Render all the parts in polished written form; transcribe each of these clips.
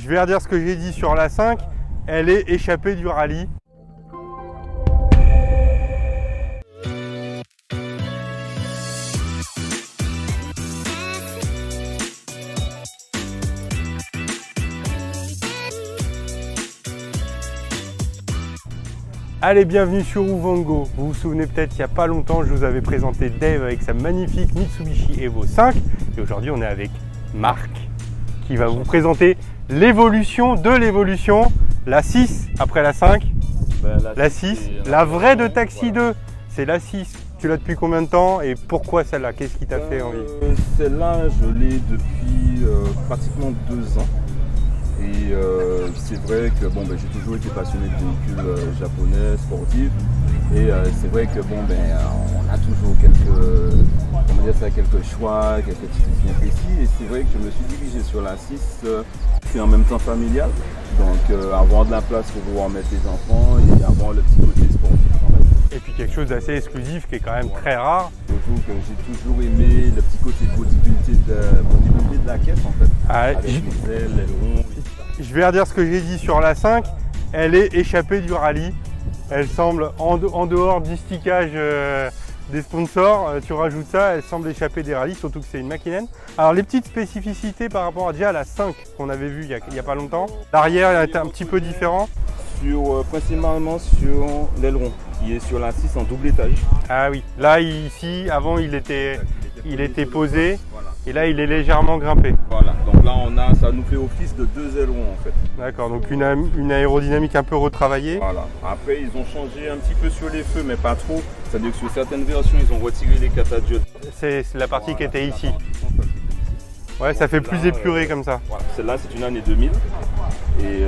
Je vais redire ce que j'ai dit sur la 5, elle est échappée du rallye. Allez, bienvenue sur Uvango. Vous vous souvenez peut-être qu'il n'y a pas longtemps, je vous avais présenté Dave avec sa magnifique Mitsubishi Evo 5. Et aujourd'hui, on est avec Marc qui va vous présenter l'évolution de l'évolution. La 6 après la 5. La 6, la vraie de Taxi 2, c'est la 6. Tu l'as depuis combien de temps et pourquoi celle-là? Qu'est-ce qui t'a fait envie? Celle-là, je l'ai depuis pratiquement 2 ans. Et c'est vrai que j'ai toujours été passionné de véhicules japonais, sportifs. Et c'est vrai que on a toujours quelques choix, quelques petits trucs bien précis. Et c'est vrai que je me suis dirigé sur la 6, c'est en même temps familial. Donc avoir de la place pour pouvoir mettre les enfants et avoir le petit côté sportif quand même. Et puis quelque chose d'assez exclusif qui est quand même très rare. Surtout que j'ai toujours aimé le petit côté bodybuildé de la caisse en fait. Avec les ailes, l'aileron. Je vais redire ce que j'ai dit sur la 5, elle est échappée du rallye. Elle semble, en dehors du stickage des sponsors, tu rajoutes ça, elle semble échapper des rallyes, surtout que c'est une maquinenne. Alors les petites spécificités par rapport à déjà à la 5 qu'on avait vu il n'y a pas longtemps. L'arrière était un petit peu différent. Principalement sur l'aileron, qui est sur la 6 en double étage. Ah oui, là ici, avant il était posé. Voilà. Et là, il est légèrement grimpé. Voilà, donc là, ça nous fait office de 2 ailerons en fait. D'accord, donc une aérodynamique un peu retravaillée. Voilà, après, ils ont changé un petit peu sur les feux, mais pas trop. C'est-à-dire que sur certaines versions, ils ont retiré les catadiodes. C'est la partie qui était ici. Ouais, ça fait plus épuré comme ça. Voilà. Celle-là, c'est une année 2000. Et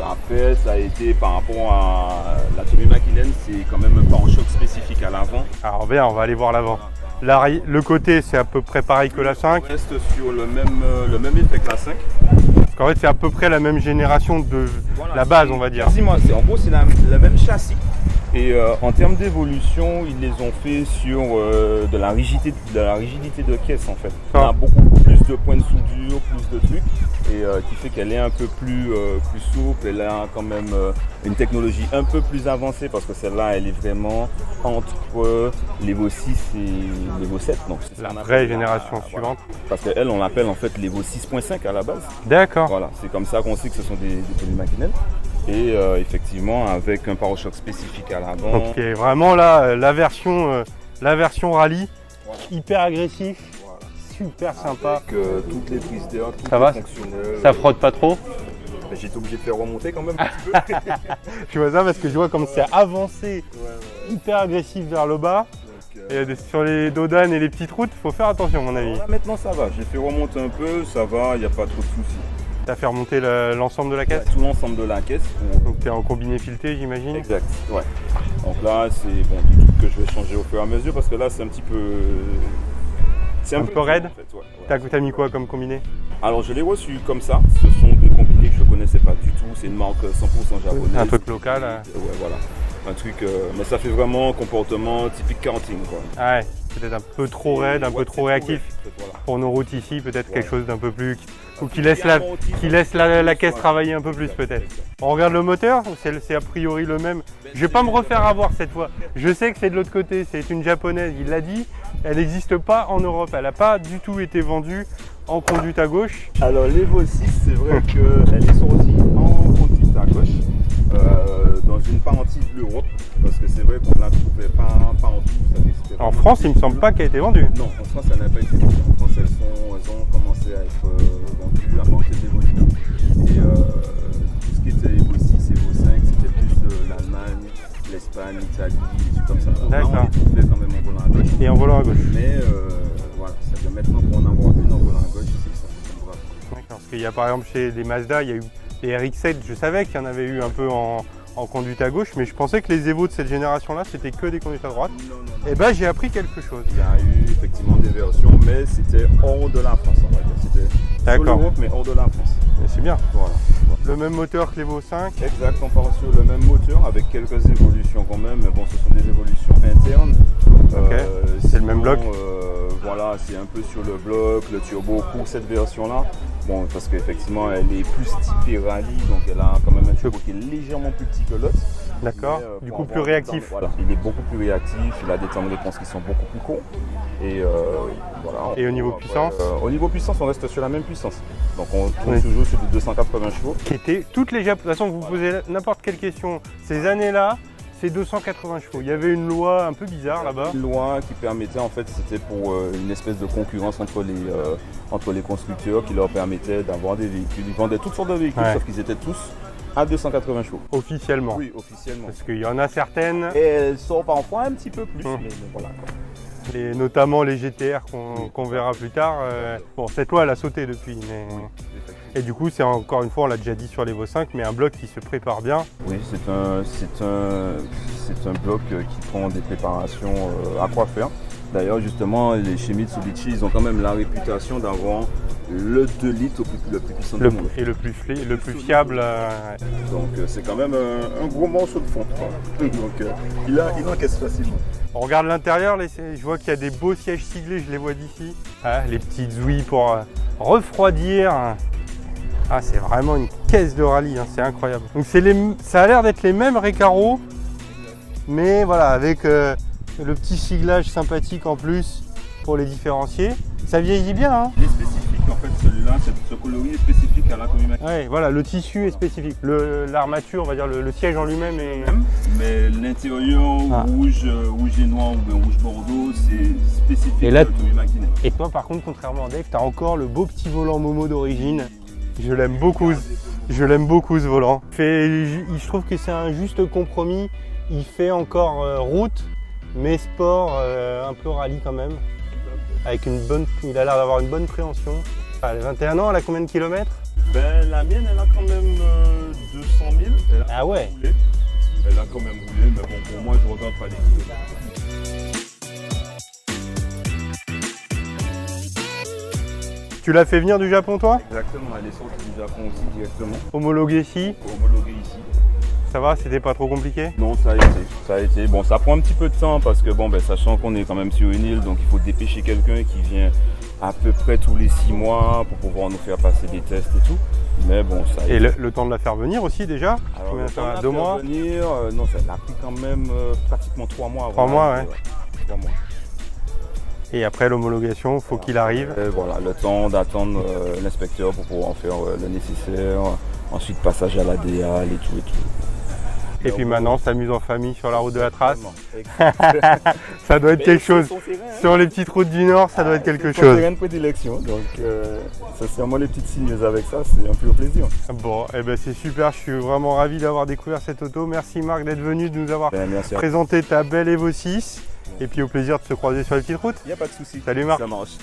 après, ça a été par rapport à la tenue maquinenne, c'est quand même un pare-choc spécifique à l'avant. Alors bien, on va aller voir l'avant. Le côté, c'est à peu près pareil que la 5. On reste sur le même effet que la 5. Parce qu'en fait, c'est à peu près la même génération de la base, on va dire. En gros, c'est le même châssis. Et en termes d'évolution, ils les ont fait sur de la rigidité de caisse en fait. On a beaucoup plus de points de soudure, plus de trucs, et qui fait qu'elle est un peu plus souple. Elle a quand même une technologie un peu plus avancée parce que celle-là, elle est vraiment entre l'Evo 6 et l'Evo 7. Donc c'est la vraie génération suivante. Voilà. Parce qu'elle, on l'appelle en fait l'Evo 6.5 à la base. D'accord. Voilà, c'est comme ça qu'on sait que ce sont des tenues maquinelles. Et effectivement avec un pare-choc spécifique à l'avant. Donc vraiment là la version rallye, voilà. Hyper agressif, voilà. Super sympa. Avec toutes les prises d'air, tout ça va, fonctionnel. Ça frotte pas trop? J'ai été obligé de faire remonter quand même un petit peu. Je vois ça parce que je vois comme c'est avancé, hyper agressif vers le bas. Et sur les dodanes et les petites routes, il faut faire attention à mon avis. Là, maintenant ça va, j'ai fait remonter un peu, ça va, il n'y a pas trop de soucis. Tu as fait remonter l'ensemble de la caisse? Tout l'ensemble de la caisse. Donc tu es en combiné fileté, j'imagine? Exact, ouais. Donc là, c'est des trucs que je vais changer au fur et à mesure parce que là, c'est un petit peu... C'est un peu raide en fait, ouais. T'as mis quoi comme combiné? Alors je l'ai reçu comme ça, ce sont des combinés que je ne connaissais pas du tout, c'est une marque 100% japonaise. Un truc local. Ouais, voilà. Un truc, mais ça fait vraiment comportement typique karting quoi. Ah ouais, peut-être un peu trop raide, un peu trop réactif. Voilà. Pour nos routes ici, peut-être quelque chose d'un peu plus... Ou qui laisse la caisse travailler un peu plus peut-être. On regarde le moteur, c'est a priori le même. Je vais pas me refaire avoir cette fois. Je sais que c'est de l'autre côté, c'est une japonaise, il l'a dit. Elle n'existe pas en Europe, elle n'a pas du tout été vendue en conduite à gauche. Alors l'Evo 6, c'est vrai qu'elle est sortie en conduite à gauche, dans une partie de l'Europe, parce que c'est vrai qu'on ne la trouvait pas en tout. En France, il ne me semble pas qu'elle ait été vendue. Non, en France, elle n'a pas été vendue. En France, elles ont commencé à être vendues à partir de l'Evo 2. Et tout ce qui était Evo 6, Evo 5, c'était plus l'Allemagne, l'Espagne, l'Italie, des trucs comme ça. D'accord. Là, on les trouvait quand même en volant à gauche. Et en volant à gauche. Mais voilà, ça veut maintenant pour en avoir une en volant à gauche, c'est ça. D'accord, parce qu'il y a par exemple chez les Mazda, il y a eu les RX-7, je savais qu'il y en avait eu un peu en conduite à gauche, mais je pensais que les Evo de cette génération-là, c'était que des conduites à droite. Non. Et ben j'ai appris quelque chose. Il y a eu effectivement des versions, mais c'était hors de la France, on va dire. C'était sur l'Europe, mais hors de la France. C'est bien. Voilà. Le même moteur que l'Evo 5. Exact, on part sur le même moteur avec quelques évolutions quand même, mais bon, ce sont des évolutions internes. C'est le même bloc. Voilà, c'est un peu sur le bloc, le turbo pour cette version-là. Bon, parce qu'effectivement, elle est plus typée rallye, donc elle a quand même un turbo qui est légèrement plus petit que l'autre. D'accord. Mais, Du pour coup, avoir plus des réactif. temps- Voilà, il est beaucoup plus réactif, il a des temps de réponse qui sont beaucoup plus courts. Et voilà. Et au niveau puissance Au niveau puissance, on reste sur la même puissance. Donc on tourne Oui. toujours sur du 280 chevaux. Qui était toutes les Japonais. De toute façon, vous posez n'importe quelle question. Ces années-là, c'est 280 chevaux. Il y avait une loi un peu bizarre là-bas. Une loi qui permettait, en fait, c'était pour une espèce de concurrence entre les constructeurs qui leur permettait d'avoir des véhicules. Ils vendaient toutes sortes de véhicules, Ouais. sauf qu'ils étaient tous à 280 chevaux. Officiellement. Oui, officiellement. Parce qu'il y en a certaines, Et elles sont parfois un petit peu plus, Hum. mais voilà. et notamment les GTR qu'on verra plus tard. Bon, cette loi, elle a sauté depuis. Mais... Et du coup, c'est encore une fois, on l'a déjà dit sur l'Evo 5, mais un bloc qui se prépare bien. Oui, c'est un bloc qui prend des préparations à quoi faire. D'ailleurs, justement, chez Mitsubishi, ils ont quand même la réputation d'avoir le 2 litres le plus puissant du monde. Et le plus fiable. Donc, c'est quand même un gros morceau de fond. Donc, il encaisse facilement. On regarde l'intérieur, je vois qu'il y a des beaux sièges siglés, je les vois d'ici. Ah, les petites ouïes pour refroidir. Ah, c'est vraiment une caisse de rallye, hein, c'est incroyable. Donc ça a l'air d'être les mêmes Recaro, mais voilà, avec le petit siglage sympathique en plus pour les différencier. Ça vieillit bien, hein. Il est spécifique en fait, celui-là, ce coloris est spécifique à la Tomimachi. Ouais, voilà, le tissu est spécifique. L'armature, on va dire, le siège en lui-même est... Mais l'intérieur rouge et noir ou bien rouge bordeaux, c'est spécifique Et là, à la Tomimachi. Et toi, par contre, contrairement à Dave, tu as encore le beau petit volant Momo d'origine. Je l'aime beaucoup. Je l'aime beaucoup ce volant. Je trouve que c'est un juste compromis. Il fait encore route, mais sport, un peu rallye quand même. Avec il a l'air d'avoir une bonne préhension. Elle a 21 ans, elle a combien de kilomètres? Ben, la mienne, elle a quand même 200 000. Ah ouais. Roulé. Elle a quand même roulé, mais bon, pour moi, je regarde pas les kilomètres. Tu l'as fait venir du Japon, toi? Exactement, elle est sortie du Japon aussi directement. Homologué ici? Homologuée ici. Ça va, c'était pas trop compliqué? Non, ça a été. Bon, ça prend un petit peu de temps parce que bon, ben, sachant qu'on est quand même sur une île, donc il faut dépêcher quelqu'un qui vient à peu près tous les 6 mois pour pouvoir nous faire passer des tests et tout. Mais bon, ça a Et été. le temps de la faire venir aussi déjà? Alors, Combien le ça temps de va? la 2 faire mois? venir, non, ça a pris quand même pratiquement 3 mois avant. 3 mois, ouais. 3 mois. Et après l'homologation, il faut qu'il arrive. Et voilà, le temps d'attendre l'inspecteur pour pouvoir faire le nécessaire. Ensuite, passage à l'ADA et tout et tout. Et puis maintenant, s'amuse en famille sur la route de la trace. Exactement. Ça doit être quelque chose. Son terrain, hein. Sur les petites routes du Nord, ça doit être quelque C'est chose. son terrain de prédilection, donc sincèrement les petites signes avec ça, c'est un pur plaisir. Bon, eh ben c'est super, je suis vraiment ravi d'avoir découvert cette auto. Merci Marc d'être venu, de nous avoir Merci à vous. présenté ta belle Evo 6. Et puis au plaisir de se croiser sur les petites routes. Il n'y a pas de souci. Salut Marc. Ça marche.